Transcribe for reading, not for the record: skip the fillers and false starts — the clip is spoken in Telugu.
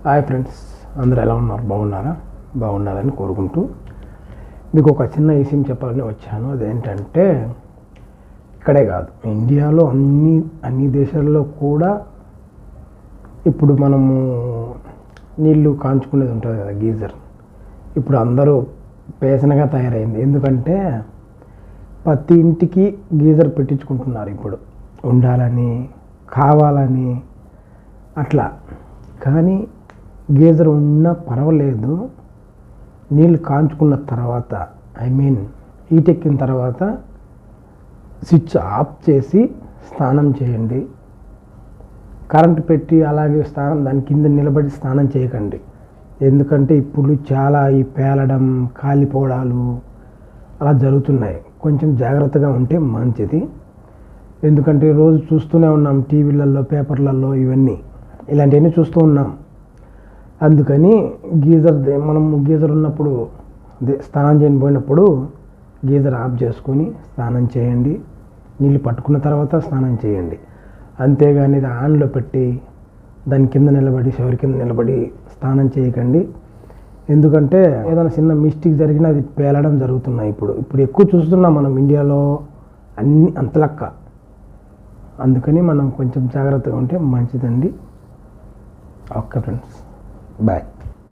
హాయ్ ఫ్రెండ్స్, అందరూ ఎలా ఉన్నారు? బాగున్నారని కోరుకుంటూ మీకు ఒక చిన్న విషయం చెప్పాలని వచ్చాను. అదేంటంటే ఇక్కడే కాదు, ఇండియాలో అన్ని దేశాల్లో కూడా ఇప్పుడు మనము నీళ్ళు కాంచుకునేది ఉంటుంది కదా, గీజర్. ఇప్పుడు అందరూ పేసనగా తయారైంది. ఎందుకంటే ప్రతి ఇంటికి గీజర్ పెట్టించుకుంటున్నారు ఇప్పుడు, ఉండాలని, కావాలని అట్లా. కానీ గీజర్ ఉన్నా పర్వాలేదు, నీళ్ళు కాంచుకున్న తర్వాత హీట్ ఎక్కిన తర్వాత స్విచ్ ఆఫ్ చేసి స్నానం చేయండి. కరెంటు పెట్టి అలాగే దాని కింద నిలబడి స్నానం చేయకండి. ఎందుకంటే ఇప్పుడు చాలా ఈ పేలడం, కాలిపోవడాలు అలా జరుగుతున్నాయి. కొంచెం జాగ్రత్తగా ఉంటే మంచిది. ఎందుకంటే రోజు చూస్తూనే ఉన్నాం, టీవీలలో, పేపర్లలో ఇలాంటివన్నీ చూస్తూ ఉన్నాం. అందుకని మనం గీజర్ ఉన్నప్పుడు, స్నానం చేయకపోయినప్పుడు గీజర్ ఆఫ్ చేసుకొని స్నానం చేయండి. నీళ్ళు పట్టుకున్న తర్వాత స్నానం చేయండి. అంతేగాని ఇది ఆన్లో పెట్టి దాని కింద నిలబడి, షవర్ కింద నిలబడి స్నానం చేయకండి. ఎందుకంటే ఏదైనా చిన్న మిస్టేక్ జరిగినా అది పేలడం జరుగుతున్నాయి. ఇప్పుడు ఎక్కువ చూస్తున్నాం మనం ఇండియాలో అన్నీ అంతలక్క. అందుకని మనం కొంచెం జాగ్రత్తగా ఉంటే మంచిదండి. Okay friends, bye.